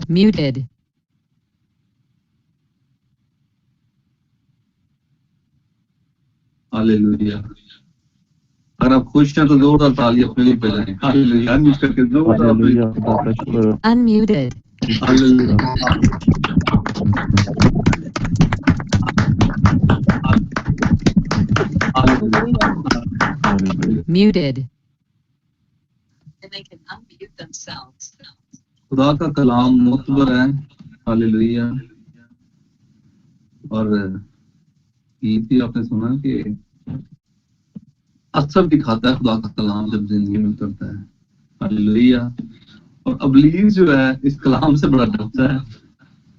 Muted. Hallelujah. اگر آپ خوش ہیں تو زوردار تالی اپنے لیے بجائیں. ہاللویا. انمیوٹ کر کے زوردار ہاللویا. خدا کا شکر. Unmuted. ہاللویا. Muted. خدا کا کلام معتبر ہے. ہاللویا. اور گیت بھی آپ نے سنا کہ اثر دکھاتا ہے خدا کا کلام جب زندگی میں اترتا ہے. ہاللویا. اور ابلیس جو ہے اس کلام سے بڑا ڈرتا ہے.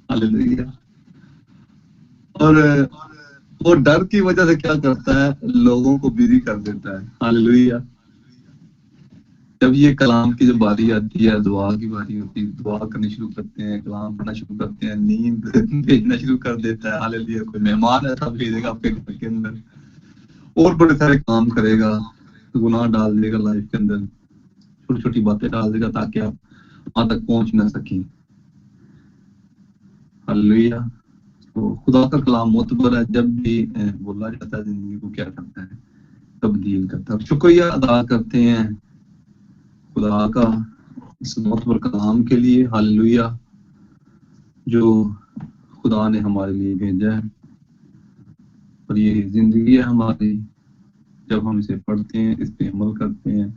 ہاللویا. اور وہ ڈر کی وجہ سے کیا کرتا ہے؟ لوگوں کو بیری کر دیتا ہے. ہاللویا. جب یہ کلام کی جو باری آتی ہے، دعا کی باری ہوتی ہے، دعا کرنی شروع کرتے ہیں، کلام پڑھنا شروع کرتے ہیں، نیند بھیجنا شروع کر دیتا ہے. ہاللویا. کوئی مہمان ایسا بھیجے گا آپ کے گھر کے اندر اور بڑے سارے کام کرے گا، گناہ ڈال دے گا لائف کے اندر، چھوٹی چھوٹی باتیں ڈال دے گا تاکہ آپ وہاں تک پہنچ نہ سکیں. ہاللویا. تو خدا کا کلام معتبر ہے. جب بھی بولا جاتا ہے زندگی کو کیا کرتا ہے؟ تبدیل کرتا ہے. شکریہ ادا کرتے ہیں خدا کا اس معتبر کلام کے لیے. ہاللویا. جو خدا نے ہمارے لیے بھیجا ہے اور یہ زندگی ہے ہماری. جب ہم اسے پڑھتے ہیں، اس پہ عمل کرتے ہیں،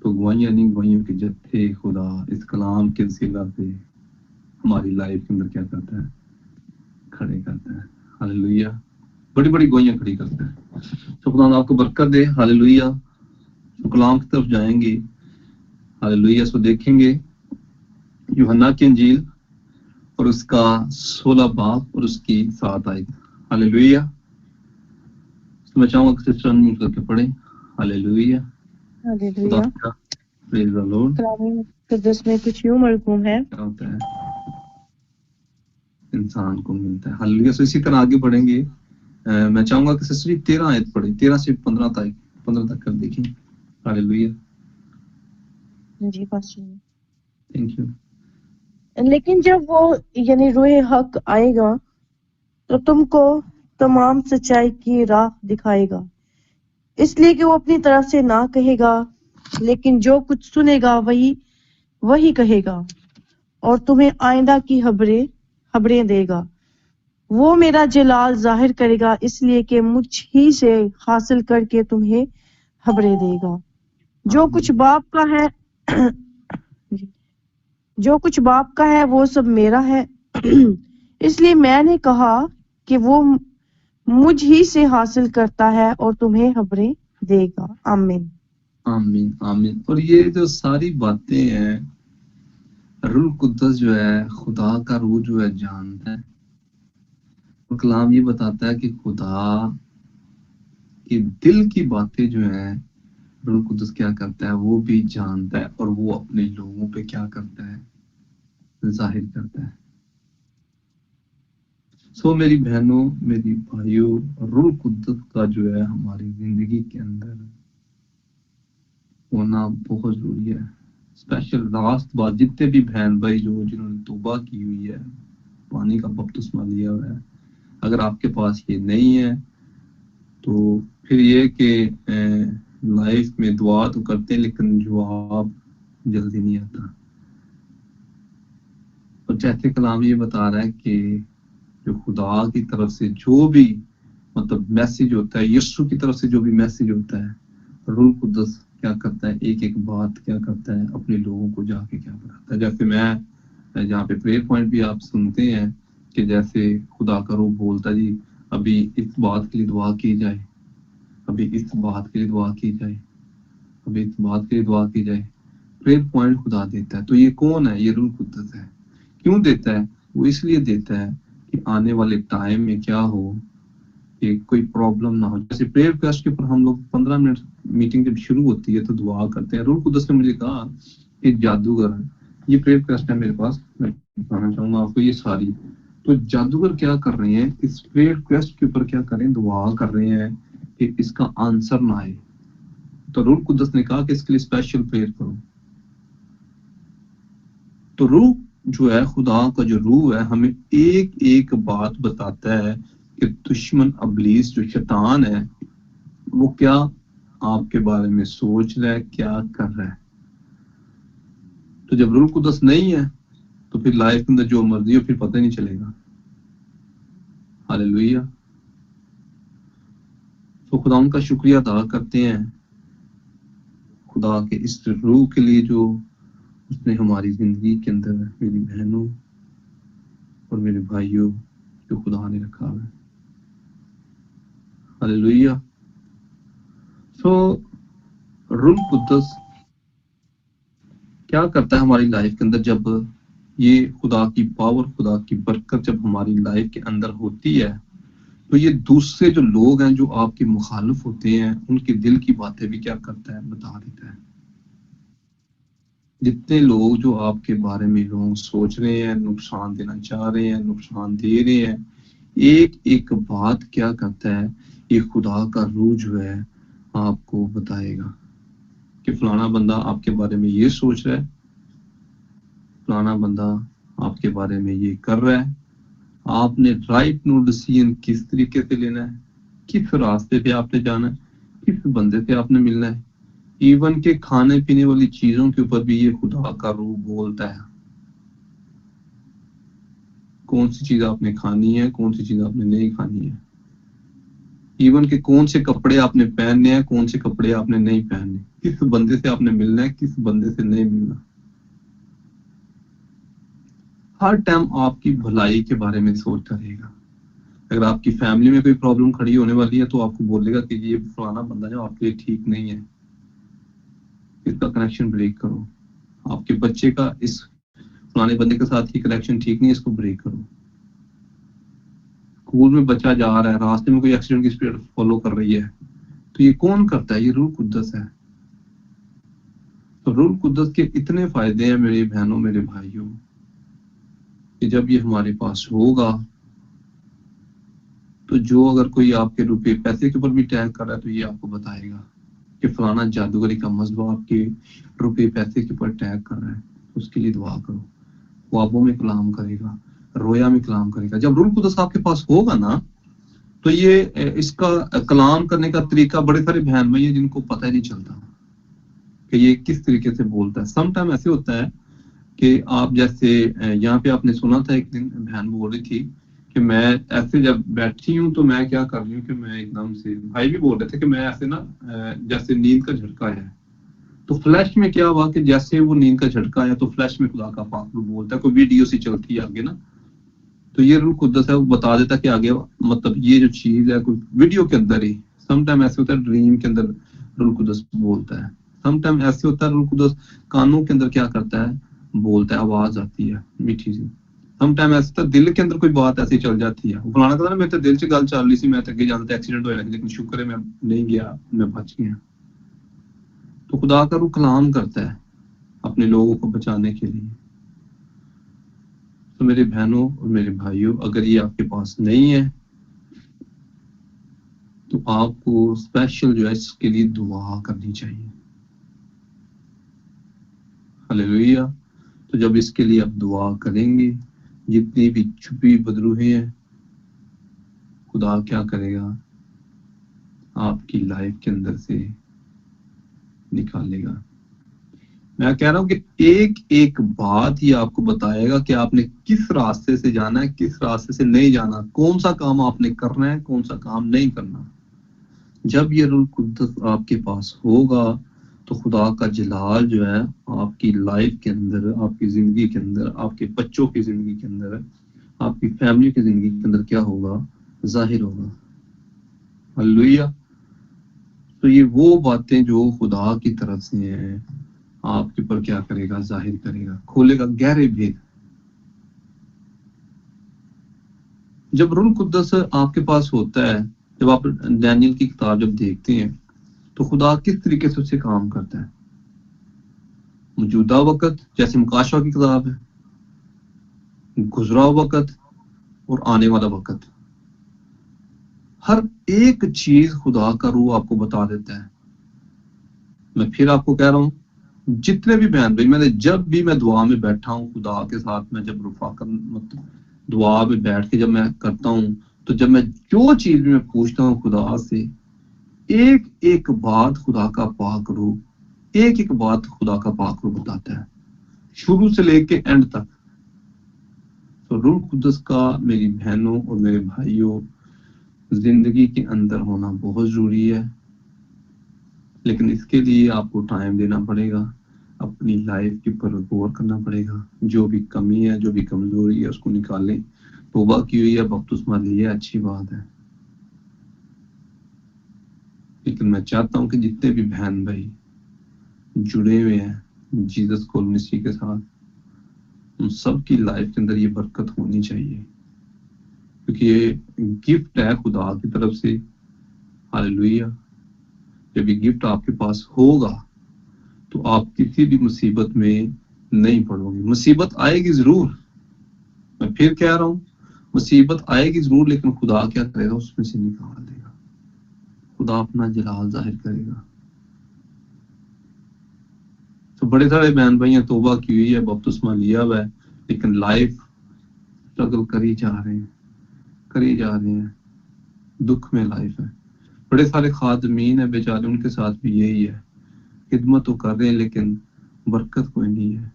تو گوائیاں نہیں گوائیوں کے جتھے خدا اس کلام کے وسیلہ سے ہماری لائف کے اندر کیا کرتا ہے؟ کھڑے کرتا ہے. ہاللویا. بڑی بڑی گوائیاں کھڑی کرتا ہے. تو خدا آپ کو برکت دے. ہاللویا. تو کلام کی طرف جائیں گے. ہاللویا. سو دیکھیں گے یوحنا کی انجیل اور اس کا 16 باب اور اس کی 7 آیت. ہاللویا. میں چاہوں گا کہ سسٹر انمیوٹ کر کے پڑھیں. ہاللویا. ہاللویا. پریز دی لارڈ. کلام مقدس میں کچھ یوں مرقوم ہے، کیا ہوتا ہے؟ انسان کو ملتا ہے. ہاللویا. سو اسی طرح آگے بڑھیں گے. میں چاہوں گا کہ سسٹر 13 آیت پڑھیں، 13 سے 15 تک کر دیکھیں. ہاللویا. جی پاسٹر. Thank you. لیکن جب وہ یعنی روح حق آئے گا تو تم کو تمام سچائی کی راہ دکھائے گا، اس لیے کہ وہ اپنی طرف سے نہ کہے گا، لیکن جو کچھ سنے گا وہی کہے گا، اور تمہیں آئندہ کی خبریں دے گا. وہ میرا جلال ظاہر کرے گا، اس لیے کہ مجھ ہی سے حاصل کر کے تمہیں خبریں دے گا. جو کچھ باپ کا ہے وہ سب میرا ہے. اس لیے میں نے کہا کہ وہ مجھ ہی سے حاصل کرتا ہے اور تمہیں خبریں دے گا. آمین. آمین. آمین. اور یہ جو ساری باتیں ہیں، روح القدس جو ہے، خدا کا روح جو ہے جانتا ہے. اور کلام یہ بتاتا ہے کہ خدا کے دل کی باتیں جو ہیں روح القدس کیا کرتا ہے؟ وہ بھی جانتا ہے اور وہ اپنے لوگوں پہ کیا کرتا ہے؟ ظاہر کرتا ہے. سو میری بہنوں، میری بھائیوں، روح القدس کا جو ہے ہماری زندگی کے اندر ہونا بہت ضروری ہے. اسپیشل راست بات جتنے بھی بہن بھائی جنہوں نے توبہ کی ہوئی ہے، پانی کا بپتسمہ لیا ہوا ہے، اگر آپ کے پاس یہ نہیں ہے تو پھر یہ کہ لائف میں دعا تو کرتے ہیں لیکن جواب جلدی نہیں آتا. اور جیسے کلام یہ بتا رہا ہے کہ جو خدا کی طرف سے جو بھی مطلب میسیج ہوتا ہے، یسوع کی طرف سے جو بھی میسیج ہوتا ہے، روح القدس کیا کرتا ہے؟ ایک ایک بات کیا کرتا ہے؟ اپنے لوگوں کو جا کے کیا بتاتا ہے. جیسے میں جہاں پہ پریئر پوائنٹ بھی آپ سنتے ہیں کہ جیسے خدا کا روح بولتا ہے، جی ابھی اس بات کے لیے دعا کی جائے، ابھی اس بات کے لیے دعا کی جائے، ابھی اس بات کے لیے دعا کی جائے. پریئر پوائنٹ خدا دیتا ہے. تو یہ کون ہے؟ یہ روح القدس ہے. کیوں دیتا ہے؟ وہ اس لیے دیتا ہے کہ آنے والے ٹائم میں کیا ہو کہ کوئی پرابلم نہ ہو. جیسے پریئر ریکویسٹ کے اوپر ہم لوگ 15 منٹ میٹنگ جب شروع ہوتی ہے تو دعا کرتے ہیں. روح القدس نے مجھے کہا کہ جادوگر ہے، یہ پریئر ریکویسٹ ہے میرے پاس، میں بتانا چاہوں گا آپ کو یہ ساری. تو جادوگر کیا کر رہے ہیں؟ اس پریئر ریکویسٹ کے اوپر کیا کریں؟ دعا کر رہے ہیں کہ اس کا آنسر نہ آئے، تو روح القدس نے کہا کہ اس کے لیے اسپیشل پریئر کرو. تو روح جو ہے، خدا کا جو روح ہے، ہمیں ایک ایک بات بتاتا ہے کہ دشمن ابلیس جو شیطان ہے وہ کیا آپ کے بارے میں سوچ رہا ہے، کیا کر رہا ہے. تو جب روح القدس نہیں ہے تو پھر لائف کے اندر جو مرضی ہو پھر پتہ نہیں چلے گا. ہاللیلویہ. تو خدا ان کا شکریہ ادا کرتے ہیں، خدا کے اس روح کے لیے جو اس نے ہماری زندگی کے اندر میری بہنوں اور میرے بھائیوں جو خدا نے رکھا ہے. ہاللیلویہ. سو روح القدس کیا کرتا ہے ہماری لائف کے اندر؟ جب یہ خدا کی پاور، خدا کی برکت جب ہماری لائف کے اندر ہوتی ہے تو یہ دوسرے جو لوگ ہیں جو آپ کے مخالف ہوتے ہیں ان کے دل کی باتیں بھی کیا کرتا ہے، بتا دیتا ہے. جتنے لوگ جو آپ کے بارے میں لوگ سوچ رہے ہیں، نقصان دینا چاہ رہے ہیں، نقصان دے رہے ہیں، ایک ایک بات کیا کرتا ہے، یہ خدا کا روح جو ہے آپ کو بتائے گا کہ فلانا بندہ آپ کے بارے میں یہ سوچ رہا ہے، فلانا بندہ آپ کے بارے میں یہ کر رہا ہے. آپ نے رائٹ نو ڈیسیژن کس طریقے سے لینا ہے، کس راستے پہ آپ نے جانا ہے، کس بندے سے آپ نے ملنا ہے. ایون کہ کھانے پینے والی چیزوں کے اوپر بھی یہ خدا کا روح بولتا ہے، کون سی چیز آپ نے کھانی ہے، کون سی چیز آپ نے نہیں کھانی ہے. ایون کہ کون سے کپڑے آپ نے پہننے ہیں، کون سے کپڑے آپ نے نہیں پہننے، کس بندے سے آپ نے ملنا ہے، کس بندے سے نہیں ملنا. ہر ٹائم آپ کی بھلائی کے بارے میں سوچتا رہے گا. اگر آپ کی فیملی میں کوئی پرابلم کھڑی ہونے والی ہے تو آپ کو بولے گا کہ یہ فلانا بندہ جو آپ کے لیے ٹھیک نہیں ہے، اس کا کنیکشن بریک کرو. آپ کے بچے کا اس فلانے بندے کے ساتھ یہ کنیکشن ٹھیک نہیں ہے، اس کو بریک کرو. اسکول میں بچہ جا رہا ہے، راستے میں کوئی ایکسیڈنٹ کی اسپیڈ فالو کر رہی ہے، تو یہ کون کرتا ہے؟ یہ روح القدس ہے. تو روح القدس کے اتنے فائدے ہیں میری بہنوں، میرے بھائیوں، کہ جب یہ ہمارے پاس ہوگا تو جو اگر کوئی آپ کے روپے پیسے کے اوپر بھی ٹیگ کر رہا ہے تو یہ آپ کو بتائے گا کہ فلانا جادوگری کا مذہب آپ کے روپے پیسے کے اوپر ٹیگ کر رہا ہے، اس کے لیے دعا کرو. خوابوں میں کلام کرے گا، رویا میں کلام کرے گا. جب روح القدس آپ کے پاس ہوگا نا تو یہ اس کا کلام کرنے کا طریقہ بڑے سارے بہن بھائی ہیں جن کو پتہ ہی نہیں چلتا کہ یہ کس طریقے سے بولتا ہے. سم ٹائم ایسے ہوتا ہے کہ آپ جیسے یہاں پہ آپ نے سنا تھا ایک دن بہن بول رہی تھی کہ میں ایسے جب بیٹھی ہوں تو میں کیا کر رہی ہوں کہ میں ایک دم سے، بھائی بھی بول رہے تھے کہ میں ایسے نا جیسے نیند کا جھٹکا ہے، تو فلیش میں کیا ہوا کہ جیسے وہ نیند کا جھٹکا ہے تو فلیش میں خدا کا پاک روح بولتا ہے، کوئی ویڈیو سی چلتی ہے آگے نا، تو یہ روح قدس ہے وہ بتا دیتا کہ آگے مطلب یہ جو چیز ہے کوئی ویڈیو کے اندر ہی. سم ٹائم ایسے ہوتا ہے ڈریم کے اندر روح قدس بولتا ہے. سم ٹائم ایسے ہوتا ہے روح قدس کانوں کے اندر کیا کرتا ہے، بولتا ہے، آواز آتی ہے میٹھی سی. سم ٹائم ایسا ہوتا ہے دل کے اندر کوئی بات ایسی چل جاتی ہے، وہ فلانا کہتا ہے میرے دل سے گل چل رہی سی، میں اگے جانا تھا، ایکسیڈنٹ ہوا لیکن شکر ہے میں نہیں گیا، میں بچ گیا. تو خدا کا روح کلام کرتا ہے اپنے لوگوں کو بچانے کے لیے. تو میرے بہنوں اور میرے بھائیوں، اگر یہ آپ کے پاس نہیں ہے تو آپ کو اسپیشل جو ہے اس کے لیے دعا کرنی چاہیے. ہاللیلویہ. تو جب اس کے لیے آپ دعا کریں گے، جتنی بھی چھپی بدروہیں ہیں خدا کیا کرے گا، آپ کی لائف کے اندر سے نکالے گا. میں کہہ رہا ہوں کہ ایک ایک بات ہی آپ کو بتائے گا کہ آپ نے کس راستے سے جانا ہے، کس راستے سے نہیں جانا، کون سا کام آپ نے کرنا ہے، کون سا کام نہیں کرنا. جب یہ روح القدس آپ کے پاس ہوگا تو خدا کا جلال جو ہے آپ کی لائف کے اندر، آپ کی زندگی کے اندر، آپ کے بچوں کی زندگی کے اندر، آپ کی فیملی کی زندگی کے اندر کیا ہوگا، ظاہر ہوگا. ہاللیلویہ. تو یہ وہ باتیں جو خدا کی طرف سے ہیں آپ کے اوپر کیا کرے گا، ظاہر کرے گا، کھولے گا گہرے بھید. جب روح القدس آپ کے پاس ہوتا ہے، جب آپ ڈینیل کی کتاب جب دیکھتے ہیں تو خدا کس طریقے سے اسے کام کرتا ہے. موجودہ وقت جیسے مکاشفہ کی کتاب ہے، گزرا وقت اور آنے والا وقت. ہر ایک چیز خدا کا روح آپ کو بتا دیتا ہے. میں پھر آپ کو کہہ رہا ہوں، جتنے بھی بہن بھائی، میں نے جب بھی میں دعا میں بیٹھا ہوں خدا کے ساتھ، میں جب رفاقت مطلب دعا میں بیٹھ کے جب میں کرتا ہوں، تو جب میں جو چیز بھی میں پوچھتا ہوں خدا سے، ایک ایک بات خدا کا پاک روح، ایک ایک بات خدا کا پاک روح بتاتا ہے، شروع سے لے کے اینڈ تک. تو روح القدس کا میری بہنوں اور میرے بھائیوں زندگی کے اندر ہونا بہت ضروری ہے، لیکن اس کے لیے آپ کو ٹائم دینا پڑے گا، اپنی لائف کے اوپر غور کرنا پڑے گا. جو بھی کمی ہے، جو بھی کمزوری ہے، اس کو نکالیں. توبہ کی ہوئی ہے، بپتسمہ لی ہے، اچھی بات ہے، لیکن میں چاہتا ہوں کہ جتنے بھی بہن بھائی جڑے ہوئے ہیں جیزس کول مسیح کے ساتھ، ان سب کی لائف کے اندر یہ برکت ہونی چاہیے، کیونکہ یہ گفٹ ہے خدا کی طرف سے. ہاللیلویہ. جب یہ گفٹ آپ کے پاس ہوگا تو آپ کسی بھی مصیبت میں نہیں پڑو گے. مصیبت آئے گی ضرور، میں پھر کہہ رہا ہوں، مصیبت آئے گی ضرور، لیکن خدا کیا کرے گا؟ اس میں سے نکال دے گا. خدا اپنا جلال ظاہر کرے گا. تو بڑے سارے بہن بھائی ہیں توبہ کی ہوئی ہے، بپتسمہ لیا ہوا ہے، لیکن لائف اسٹرگل کری جا رہے ہیں، دکھ میں لائف ہے. بڑے سارے خادمین ہیں بیچارے، ان کے ساتھ بھی یہی ہے، خدمت تو کر رہے ہیں لیکن برکت کوئی نہیں ہے.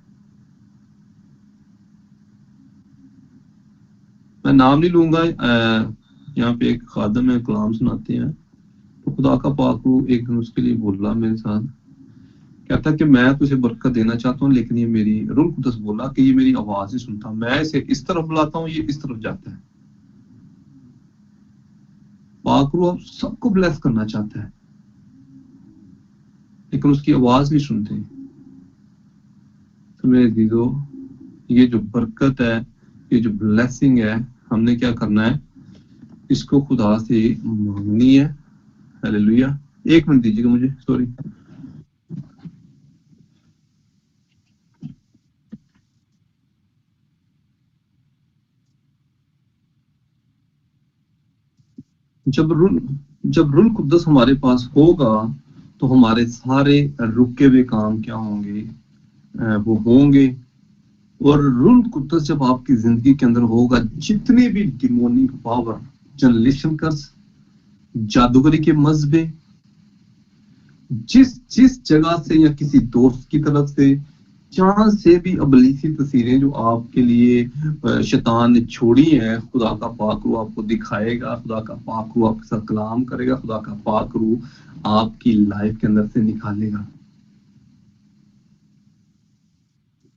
میں نام نہیں لوں گا، یہاں پہ ایک خادم ہے، کلام سناتے ہیں. تو خدا کا پاک روح ایک دن اس کے لیے بولا میرے ساتھ، کہتا کہ میں تجھے برکت دینا چاہتا ہوں، لیکن یہ میری روح القدس بولا کہ یہ میری آواز ہی سنتا، میں اسے اس طرف بلاتا ہوں، یہ اس طرف جاتا ہے. پاک روح سب کو بلیس کرنا چاہتا ہے، لیکن اس کی آواز نہیں سنتے. تو میرے عزیزو، یہ جو برکت ہے، یہ جو بلیسنگ ہے، ہم نے کیا کرنا ہے؟ اس کو خدا سے مانگنی ہے. ہاللیلویہ. ایک منٹ دیجیے گا مجھے، سوری. جب روح القدس ہمارے پاس ہوگا تو ہمارے سارے رکے ہوئے کام کیا ہوں گے؟ وہ ہوں گے. اور روح القدس جب آپ کی زندگی کے اندر ہوگا، جتنے بھی ڈیمونک پاور، جنریشن کرس، جادوگری کے مذہبے، جس جگہ سے یا کسی دوست کی طرف سے، جہاں سے بھی ابلیسی تصویریں جو آپ کے لیے شیطان نے چھوڑی ہیں، خدا کا پاک روح آپ کو دکھائے گا، خدا کا پاک روح آپ کے ساتھ کلام کرے گا، خدا کا پاک روح آپ کی لائف کے اندر سے نکالے گا.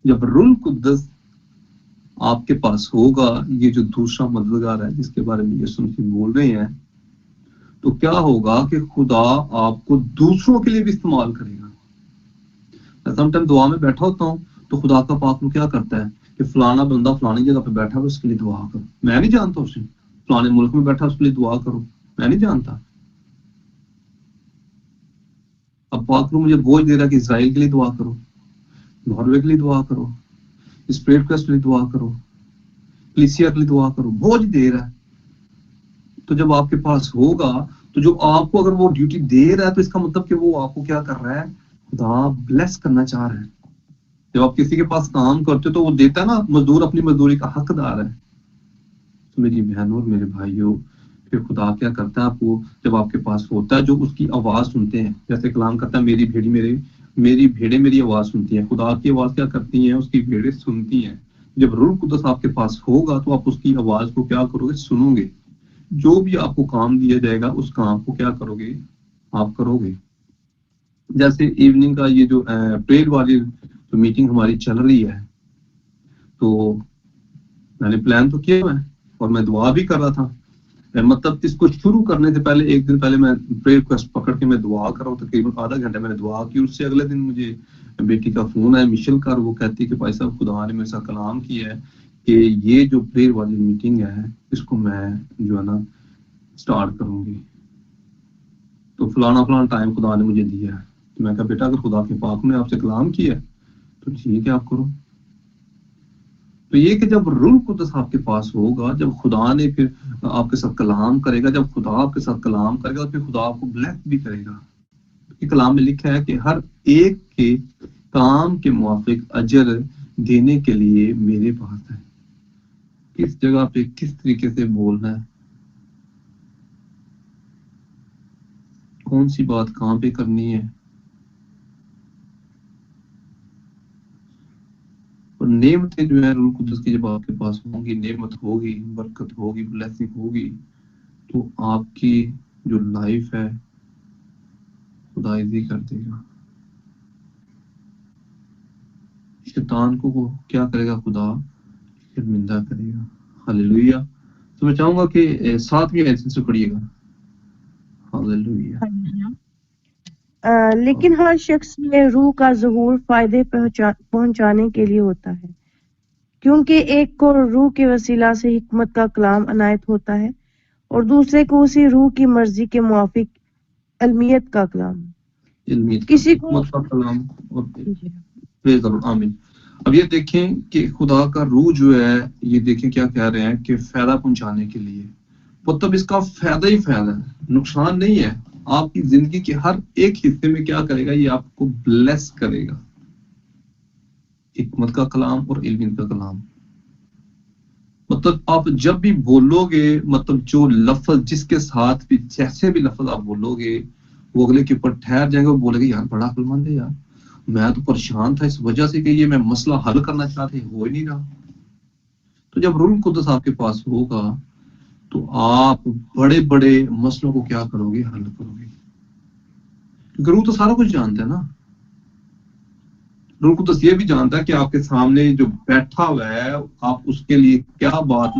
جب روح القدس آپ کے پاس ہوگا، یہ جو دوسرا مددگار ہے جس کے بارے میں یسوع مسیح بول رہے ہیں، تو کیا ہوگا کہ خدا آپ کو دوسروں کے لیے بھی استعمال کرے گا. میں سم ٹائم دعا میں بیٹھا ہوتا ہوں تو خدا کا پاک روح کیا کرتا ہے کہ فلانا بندہ فلانی جگہ پہ بیٹھا ہے، اس کے لیے دعا کرو. میں نہیں جانتا اسے. فلانے ملک میں بیٹھا، اس کے لیے دعا کرو. میں نہیں جانتا. اب پاک روح مجھے بوجھ دے رہا ہے کہ اسرائیل کے لیے دعا کرو، ناروے کے لیے دعا کرو، اسپریٹ ٹرسٹ کے لیے دعا کرو، کلیسیا کے لیے دعا کرو. بوجھ دے رہا ہے. تو جب آپ کے پاس ہوگا، تو جو آپ کو اگر وہ ڈیوٹی دے رہا ہے، تو اس کا مطلب کہ وہ آپ کو کیا کر رہا ہے؟ خدا بلیس کرنا چاہ رہا ہے. جب آپ کسی کے پاس کام کرتے ہو تو وہ دیتا ہے نا، مزدور اپنی مزدوری کا حقدار ہے. تو میری بہنوں اور میرے بھائیوں، پھر خدا کیا کرتا ہے؟ آپ کو جب آپ کے پاس ہوتا ہے، جو اس کی آواز سنتے ہیں، جیسے کلام کرتا ہے، میری بھیڑیں میری آواز سنتی ہیں. خدا کی آواز کیا کرتی ہیں؟ اس کی بھیڑیں سنتی ہیں. جب روح القدس آپ کے پاس ہوگا تو آپ اس کی آواز کو کیا کرو گے؟ سنو گے. جو بھی آپ کو کام دیا جائے گا، اس کام کو کیا کرو گے؟ آپ کرو گے. جیسے ایوننگ کا یہ جو پریئر والی جو میٹنگ ہماری چل رہی ہے، تو میں نے پلان تو کیا ہے اور میں دعا بھی کر رہا تھا. مطلب اس کو شروع کرنے سے پہلے ایک دن پہلے میں پریئر ریکویسٹ پکڑ کے میں دعا کر رہا ہوں. تقریباً آدھا گھنٹہ میں نے دعا کی. اس سے اگلے دن مجھے بیٹی کا فون آیا، مشل کر. وہ کہتی کہ بھائی صاحب، خدا نے میرے ساتھ کلام کیا ہے کہ یہ جو پریئر والی میٹنگ ہے، اس کو میں جو ہے نا سٹارٹ کروں گی. تو فلانا ٹائم خدا نے مجھے دیا ہے. تو میں کہا بیٹا، اگر خدا کے پاک نے آپ سے کلام کیا ہے تو ٹھیک ہے، آپ کرو. تو یہ کہ جب روح القدس آپ کے پاس ہوگا، جب خدا نے پھر آپ کے ساتھ کلام کرے گا، جب خدا آپ کے ساتھ کلام کرے گا، پھر خدا آپ کو بلیس بھی کرے گا. کلام میں لکھا ہے کہ ہر ایک کے کام کے موافق اجر دینے کے لیے میرے پاس ہے. کس جگہ پہ کس طریقے سے بولنا ہے، کون سی بات کہاں پہ کرنی ہے. اور نعمتیں جو ہے روح القدس کی جب آپ کے پاس ہوں گی، نعمت ہوگی، برکت ہوگی، بلیسنگ ہوگی، تو آپ کی جو لائف ہے خدا ایزی کر دے گا. شیطان کو وہ کیا کرے گا؟ خدا شرمندہ کرے گا. ہاللیلویہ. تو میں چاہوں گا کہ ساتویں آیت سے پڑھیے گا. ہاللیلویہ. لیکن ہر شخص میں روح کا ظہور فائدے پہنچانے کے لیے ہوتا ہے، کیونکہ ایک کو روح کے وسیلہ سے حکمت کا کلام عنایت ہوتا ہے اور دوسرے کو اسی روح کی مرضی کے موافق علمیت کا کلام. علمیت کسی کو حکمت کا کلام. پریز دی لارڈ. آمین. اب یہ دیکھیں کہ خدا کا روح جو ہے، یہ دیکھیں کیا کہہ رہے ہیں کہ فائدہ پہنچانے کے لیے، مطلب اس کا فائدہ ہی فائدہ ہے، نقصان نہیں ہے. آپ کی زندگی کے ہر ایک حصے میں کیا کرے گا؟ یہ آپ کو بلیس کرے گا. حکمت کا کلام اور علمیت کا کلام، مطلب آپ جب بھی بولو گے، مطلب جو لفظ جس کے ساتھ بھی جیسے بھی لفظ آپ بولو گے، وہ اگلے کے اوپر ٹھہر جائیں گے. وہ بولے گے یار بڑا عقل مند ہے یار، میں تو پریشان تھا اس وجہ سے کہ یہ میں مسئلہ حل کرنا چاہتے ہو ہی نہیں رہا. تو جب روح القدس آپ کے پاس ہوگا تو آپ بڑے بڑے مسئلوں کو کیا کرو گے؟ حل کرو گے. کیونکہ روح تو سارا کچھ جانتا ہے نا. روح القدس یہ بھی جانتا ہے کہ آپ کے سامنے جو بیٹھا ہوا ہے، آپ اس کے لیے کیا بات،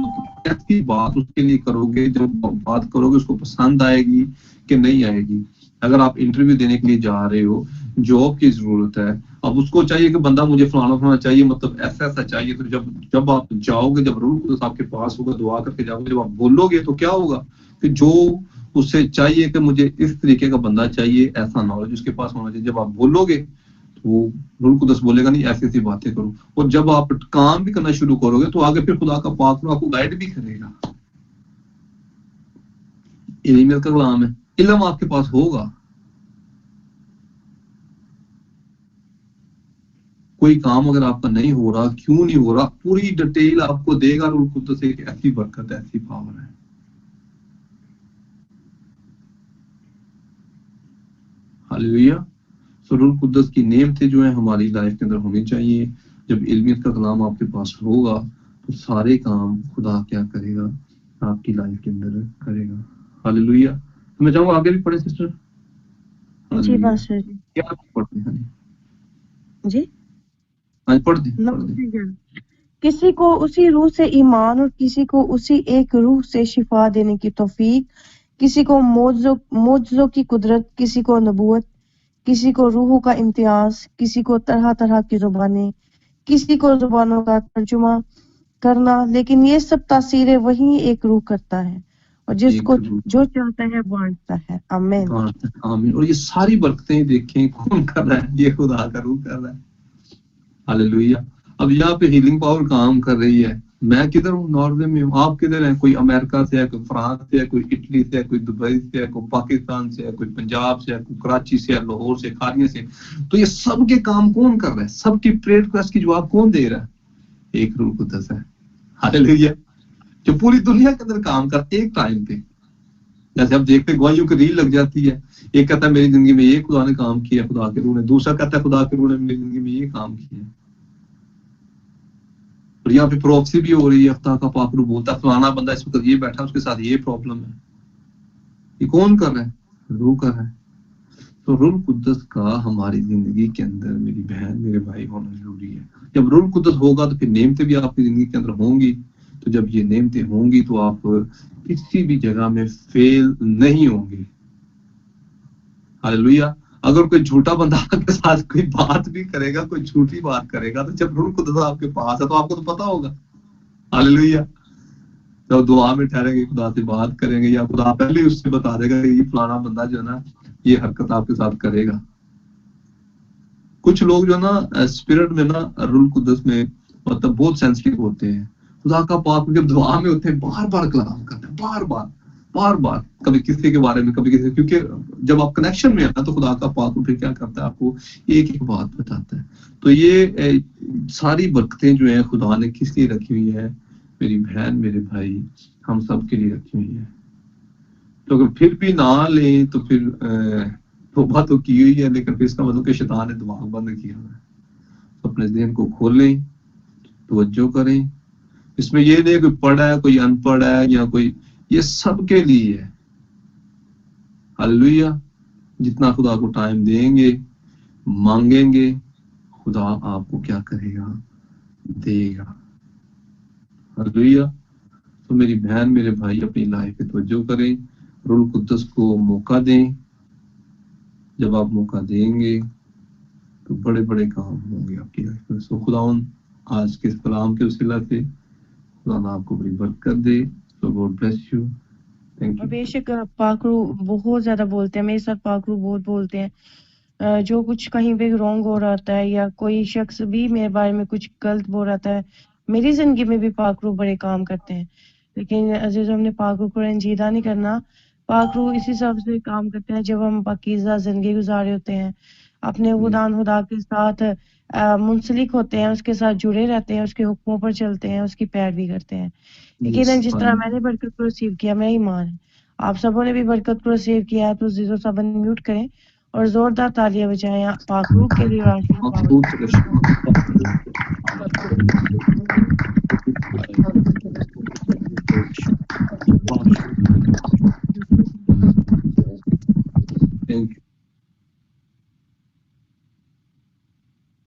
کیسی بات اس کے لیے کرو گے. جب بات کرو گے اس کو پسند آئے گی کہ نہیں آئے گی. اگر آپ انٹرویو دینے کے لیے جا رہے ہو، جاب کی ضرورت ہے، اب اس کو چاہیے کہ بندہ مجھے فلانا فلانا چاہیے، مطلب ایسا ایسا چاہیے. تو جب آپ جاؤ گے، جب روح القدس آپ کے پاس ہوگا، دعا کر کے جاؤ گے، جب آپ بولو گے تو کیا ہوگا کہ جو اسے چاہیے کہ مجھے اس طریقے کا بندہ چاہیے، ایسا نالج اس کے پاس ہونا چاہیے. جب آپ بولو گے وہ روح القدس بولے گا نہیں ایسی ایسی باتیں کرو. اور جب آپ کام بھی کرنا شروع کرو گے تو آگے پھر خدا کا پاک روح آپ کو گائیڈ بھی کرے گا. علمیت کا کلام ہے، علم آپ کے پاس ہوگا. کوئی کام اگر آپ کا نہیں ہو رہا، کیوں نہیں ہو رہا، پوری ڈیٹیل آپ کو دے گا روح القدس سے کہ ایسی برکت ہے، ایسی پاور ہے. ہاللیلویہ. روح القدس کی نعمتیں جو ہیں ہماری لائف کے اندر ہونی چاہیے. جب علمیت کا کلام آپ کے پاس ہوگا تو سارے کام خدا کیا کرے گا؟ آپ کی لائف کے اندر کرے گا. ہاللیلویہ. تو میں چاہوں گا آگے بھی پڑھیں سسٹر. جی ہاللیلویہ. پاسٹر جی. کیا پڑھتے ہیں؟ جی آج پڑھ دیں. کسی کو اسی روح سے ایمان اور کسی کو اسی ایک روح سے شفا دینے کی توفیق، کسی کو معجزوں کی قدرت، کسی کو نبوت، کسی کو روحوں کا امتیاز، کسی کو طرح طرح کی زبانیں، کسی کو زبانوں کا ترجمہ کرنا. لیکن یہ سب تاثیریں وہی ایک روح کرتا ہے اور جس کو جو چاہتا ہے بانٹتا ہے. آمین. آمین. اور یہ ساری برکتیں دیکھیں کون کر رہا ہے؟ یہ خدا کا روح کر رہا ہے. ہاللیلویہ. اب یہاں پہ ہیلنگ پاور کام کر رہی ہے. میں کدھر ہوں؟ ناروے میں ہوں. آپ کدھر ہیں؟ کوئی امریکہ سے ہے، کوئی فرانس سے ہے، کوئی اٹلی سے ہے، کوئی دبئی سے ہے، کوئی پاکستان سے ہے، کوئی پنجاب سے ہے، کوئی کراچی سے ہے، لاہور سے، کھاریے سے. تو یہ سب کے کام کون کر رہا ہے؟ سب کی پریئر ریکویسٹ کی جواب کون دے رہا ہے؟ ایک روح القدس ہے. ہاللیلویہ. جو پوری دنیا کے اندر کام کرتے ایک ٹائم پہ. جیسے اب دیکھتے گواہیوں کی ریل لگ جاتی ہے. ایک کہتا ہے میری زندگی میں یہ خدا نے کام کیا، خدا کے روح نے. دوسرا کہتا ہے خدا کے روح نے میری زندگی میں یہ کام کیا. اور یہاں پہ پروکسی بھی ہو رہی ہے. خدا کا پاک روح بولتا ہے فلانا بندہ اس وقت یہ بیٹھا، اس کے ساتھ یہ پرابلم ہے. یہ کون کر رہا ہے؟ روح کر رہا ہے. تو روح القدس کا ہماری زندگی کے اندر میری بہن میرے بھائی ہونا ضروری ہے. جب روح القدس ہوگا تو پھر نعمتیں بھی آپ کی زندگی کے اندر ہوں گی. تو جب یہ نعمتیں ہوں گی تو آپ کسی بھی جگہ میں فیل نہیں ہوں گے. ہاللیلویہ. اگر کوئی جھوٹا بندہ آپ کے ساتھ کوئی بات بھی کرے گا، کوئی جھوٹی بات کرے گا، تو جب روح القدس آپ کے پاس ہے تو آپ کو تو پتا ہوگا. ہاللیلویہ. جب دعا میں ٹھہریں گے، خدا سے بات کریں گے، یا خدا پہلے اس سے بتا دے گا کہ یہ فلانا بندہ جو ہے نا یہ حرکت آپ کے ساتھ کرے گا. کچھ لوگ جو ہے نا اسپرٹ میں نا روح القدس میں مطلب بہت سینسٹیو ہوتے ہیں. خدا کا پاک جب دعا میں ہوتے ہیں بار بار کلام کرتے ہیں, بار بار کبھی کسی کے بارے میں, کبھی کسی, کیونکہ جب آپ کنیکشن میں آنا تو خدا کا پاک پھر کیا کرتا ہے, آپ کو ایک ایک بات بتاتا ہے. تو یہ ساری برکتیں جو ہیں خدا نے کس لیے رکھی ہوئی ہے, میری بہن میرے بھائی, ہم سب کے لیے رکھی ہوئی ہے. تو اگر پھر بھی نہ لیں تو پھر توبہ تو کی ہوئی ہے, لیکن پھر اس کا مطلب کہ شیطان نے دماغ بند کیا ہوا ہے. اپنے ذہن کو کھولیں, توجہ کریں. اس میں یہ نہیں کوئی پڑھا ہے کوئی ان پڑھ ہے یا کوئی, یہ سب کے لیے ہے. ہلیلویا. جتنا خدا کو ٹائم دیں گے, مانگیں گے, خدا آپ کو کیا کرے گا, دے گا. ہلیلویا. تو میری بہن میرے بھائی اپنی لائف پہ توجہ کریں, روح القدس کو موقع دیں. جب آپ موقع دیں گے تو بڑے بڑے کام ہوں گے آپ کی لائف میں. سو خداوند آج کے اس کلام کے وسیلہ سے خدا آپ کو بڑی برکت دے. So God bless you. Thank اور یو. بے شک پاکرو بہت زیادہ بولتے ہیں, میرے ساتھ پاکرو بہت بولتے ہیں. جو کچھ کہیں پہ رونگ ہو رہا ہے یا کوئی شخص بھی میرے بارے میں کچھ غلط بول رہا ہے, میری زندگی میں بھی پاکرو بڑے کام کرتے ہیں. لیکن عزیز ہم نے پاکرو کو رنجیدہ نہیں کرنا. پاکرو اسی حساب سے کام کرتے ہیں جب ہم پاکیزہ زندگی گزارے ہوتے ہیں, اپنے خدا کے ساتھ منسلک ہوتے ہیں, اس کے ساتھ جڑے رہتے ہیں, اس کے حکموں پر چلتے ہیں, اس کی پیروی کرتے ہیں. یقیناً جس طرح میں نے برکت کو ریسیو کیا, میں ایمان ہے آپ سبوں نے بھی برکت کو ریسیو کیا ہے. تو زیزو سب میوٹ کریں اور زوردار تالیاں بجائیں پاک روح کے لیے اور آشیش بابا کے لیے.